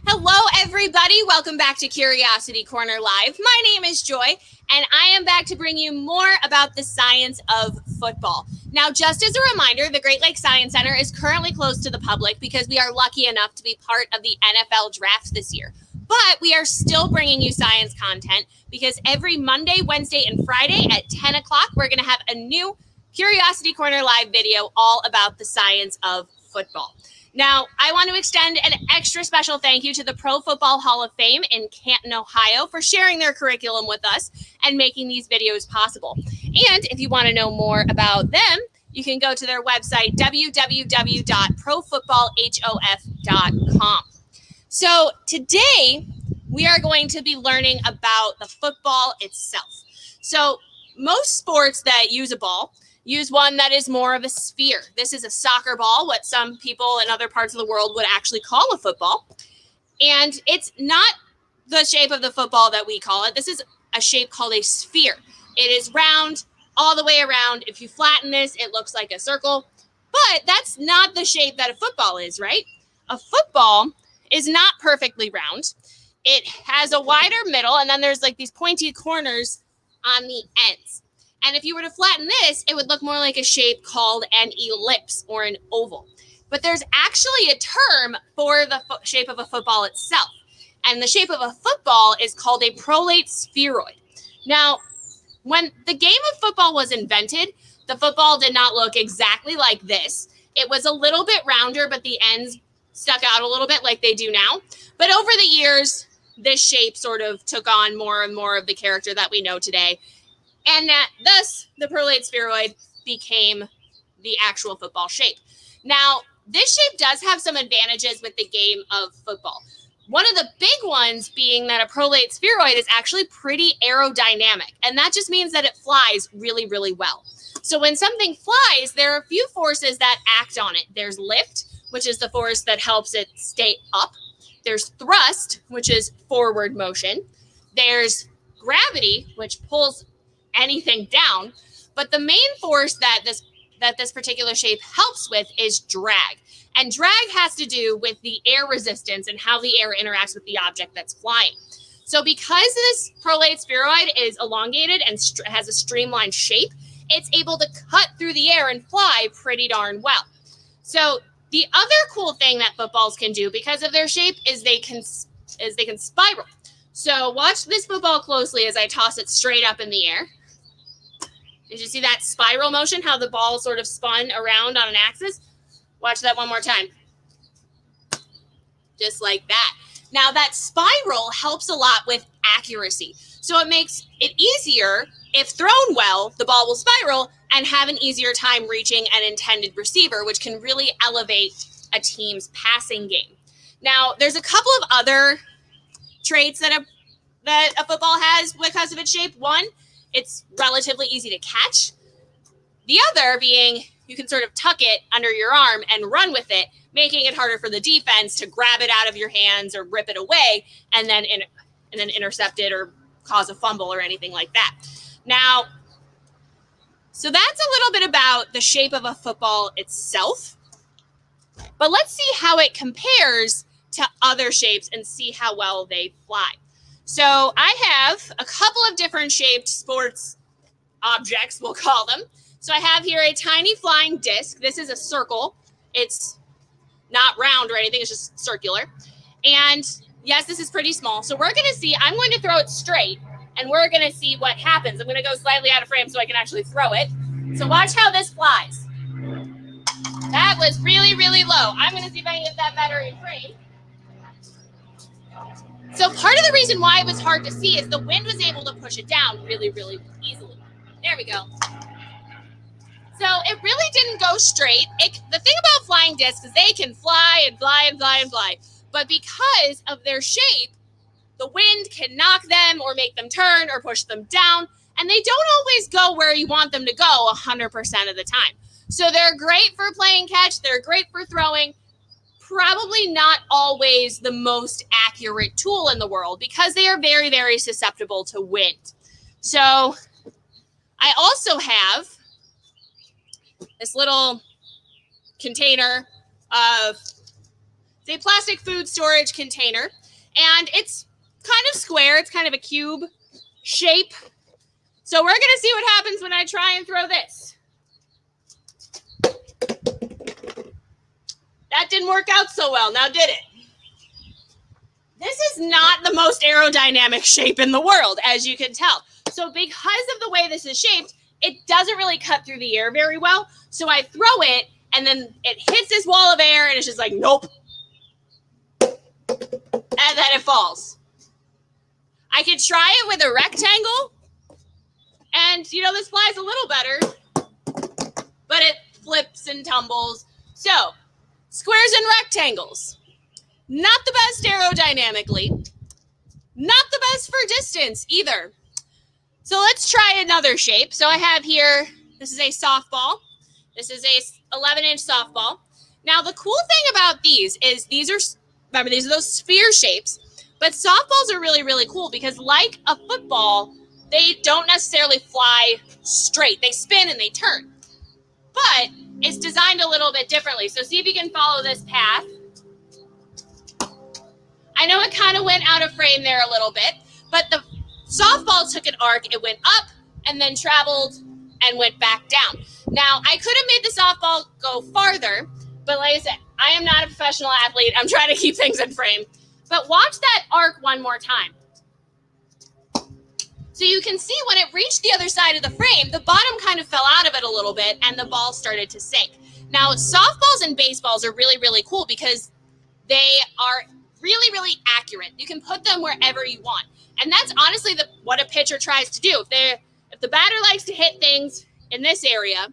Hello, everybody. Welcome back to Curiosity Corner Live. My name is Joy, and I am back to bring you more about the science of football. Now, just as a reminder, the Great Lakes Science Center is currently closed to the public because we are lucky enough to be part of the NFL draft this year. But we are still bringing you science content because every Monday, Wednesday, and Friday at 10 o'clock, we're going to have a new Curiosity Corner Live video all about the science of football. Now, I want to extend an extra special thank you to the Pro Football Hall of Fame in Canton, Ohio, for sharing their curriculum with us and making these videos possible. And if you want to know more about them, you can go to their website, www.profootballhof.com. So today, we are going to be learning about the football itself. So most sports that use a ball use one that is more of a sphere. This is a soccer ball, what some people in other parts of the world would actually call a football. And it's not the shape of the football that we call it. This is a shape called a sphere. It is round all the way around. If you flatten this, it looks like a circle. But that's not the shape that a football is, right? A football is not perfectly round. It has a wider middle, and then there's like these pointy corners on the ends. And if you were to flatten this, it would look more like a shape called an ellipse or an oval. But there's actually a term for the shape of a football itself. And the shape of a football is called a prolate spheroid. Now, when the game of football was invented, the football did not look exactly like this. It was a little bit rounder, but the ends stuck out a little bit like they do now. But over the years, this shape sort of took on more and more of the character that we know today. And thus, the prolate spheroid became the actual football shape. Now, this shape does have some advantages with the game of football. One of the big ones being that a prolate spheroid is actually pretty aerodynamic, and that just means that it flies really, really well. So when something flies, there are a few forces that act on it. There's lift, which is the force that helps it stay up. There's thrust, which is forward motion. There's gravity, which pulls anything down. But the main force that this particular shape helps with is drag. And drag has to do with the air resistance and how the air interacts with the object that's flying. So because this prolate spheroid is elongated and has a streamlined shape, it's able to cut through the air and fly pretty darn well. So the other cool thing that footballs can do because of their shape is they can spiral. So watch this football closely as I toss it straight up in the air. Did you see that spiral motion, how the ball sort of spun around on an axis? Watch that one more time. Just like that. Now, that spiral helps a lot with accuracy. So it makes it easier, if thrown well, the ball will spiral and have an easier time reaching an intended receiver, which can really elevate a team's passing game. Now, there's a couple of other traits that a football has because of its shape. One, it's relatively easy to catch. The other being you can sort of tuck it under your arm and run with it, making it harder for the defense to grab it out of your hands or rip it away and then intercept it or cause a fumble or anything like that. Now, so that's a little bit about the shape of a football itself. But let's see how it compares to other shapes and see how well they fly. So I have a couple of different shaped sports objects, we'll call them. So I have here a tiny flying disc. This is a circle. It's not round or anything. It's just circular. And yes, this is pretty small. So we're going to see, I'm going to throw it straight and we're going to see what happens. I'm going to go slightly out of frame so I can actually throw it. So watch how this flies. That was really, really low. I'm going to see if I can get that better in frame. So part of the reason why it was hard to see is the wind was able to push it down really, really easily. There we go. So it really didn't go straight. The thing about flying discs is they can fly and fly and fly and fly. But because of their shape, the wind can knock them or make them turn or push them down. And they don't always go where you want them to go 100% of the time. So they're great for playing catch. They're great for throwing. Probably not always the most accurate tool in the world because they are very, very susceptible to wind. So I also have this little container of It's a plastic food storage container, and it's kind of square. It's kind of a cube shape. So we're going to see what happens when I try and throw this. That didn't work out so well, now did it? This is not the most aerodynamic shape in the world, as you can tell. So because of the way this is shaped, it doesn't really cut through the air very well. So I throw it, and then it hits this wall of air, and it's just like, nope. And then it falls. I could try it with a rectangle, and, this flies a little better, but it flips and tumbles. So, squares and rectangles. Not the best aerodynamically. Not the best for distance either. So let's try another shape. So I have here, this is a softball. This is a 11-inch softball. Now the cool thing about these is these are those sphere shapes, but softballs are really, really cool because like a football, they don't necessarily fly straight. They spin and they turn, but it's designed a little bit differently. So see if you can follow this path. I know it kind of went out of frame there a little bit, but the softball took an arc. It went up and then traveled and went back down. Now, I could have made the softball go farther, but like I said, I am not a professional athlete. I'm trying to keep things in frame. But watch that arc one more time. So you can see when it reached the other side of the frame, the bottom kind of fell out of it a little bit and the ball started to sink. Now, softballs and baseballs are really, really cool because they are really, really accurate. You can put them wherever you want. And that's honestly what a pitcher tries to do. If the batter likes to hit things in this area,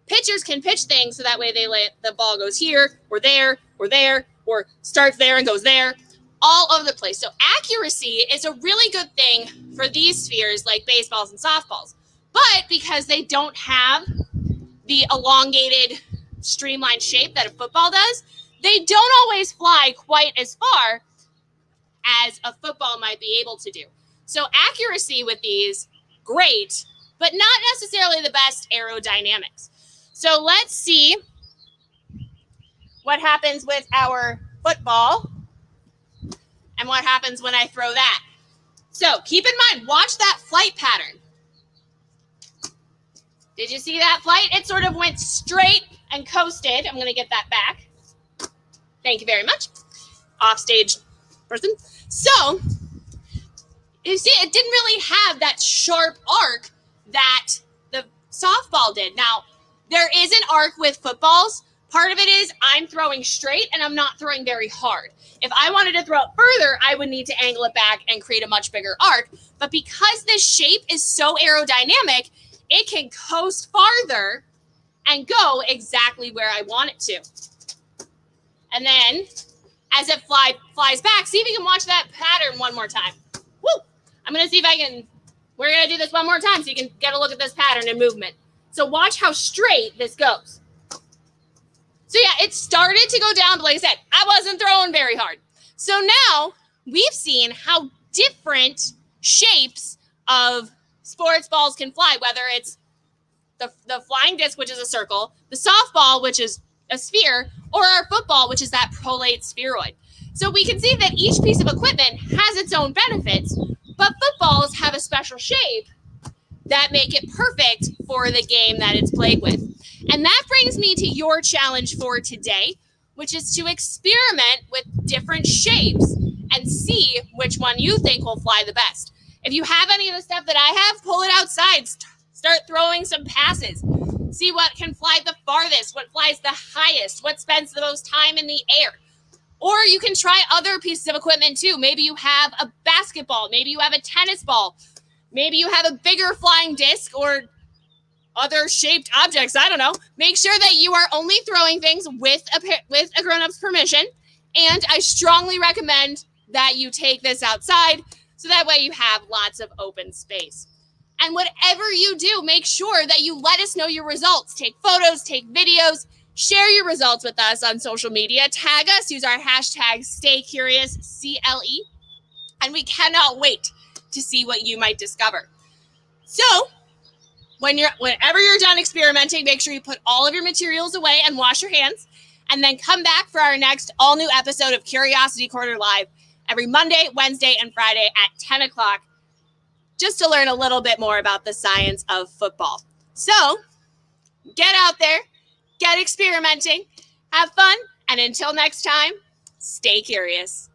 pitchers can pitch things so that way the ball goes here or there or there or starts there and goes there, all over the place. So accuracy is a really good thing for these spheres like baseballs and softballs. But because they don't have the elongated, streamlined shape that a football does, they don't always fly quite as far as a football might be able to do. So accuracy with these, great, but not necessarily the best aerodynamics. So let's see what happens with our football and what happens when I throw that. So keep in mind, watch that flight pattern. Did you see that flight? It sort of went straight and coasted. I'm going to get that back. Thank you very much. Offstage person. So, you see, it didn't really have that sharp arc that the softball did. Now, there is an arc with footballs. Part of it is I'm throwing straight and I'm not throwing very hard. If I wanted to throw it further, I would need to angle it back and create a much bigger arc. But because this shape is so aerodynamic, it can coast farther and go exactly where I want it to. And then, as it flies back, see if you can watch that pattern one more time. Woo! I'm going to see if I can, we're going to do this one more time so you can get a look at this pattern and movement. So watch how straight this goes. So yeah, it started to go down, but like I said, I wasn't throwing very hard. So now, we've seen how different shapes of sports balls can fly, whether it's the flying disc, which is a circle, the softball, which is a sphere, or our football, which is that prolate spheroid. So we can see that each piece of equipment has its own benefits, but footballs have a special shape that make it perfect for the game that it's played with. And that brings me to your challenge for today, which is to experiment with different shapes and see which one you think will fly the best. If you have any of the stuff that I have, pull it outside. Start throwing some passes. See what can fly the farthest, what flies the highest, what spends the most time in the air. Or you can try other pieces of equipment too. Maybe you have a basketball. Maybe you have a tennis ball. Maybe you have a bigger flying disc or other shaped objects. I don't know. Make sure that you are only throwing things with a grown-up's permission. And I strongly recommend that you take this outside so that way you have lots of open space. And whatever you do, make sure that you let us know your results. Take photos, take videos, share your results with us on social media. Tag us, use our hashtag StayCuriousCLE. And we cannot wait to see what you might discover. So, whenever you're done experimenting, make sure you put all of your materials away and wash your hands. and then come back for our next all-new episode of Curiosity Corner Live every Monday, Wednesday, and Friday at 10 o'clock, just to learn a little bit more about the science of football. So get out there, get experimenting, have fun, and until next time, stay curious.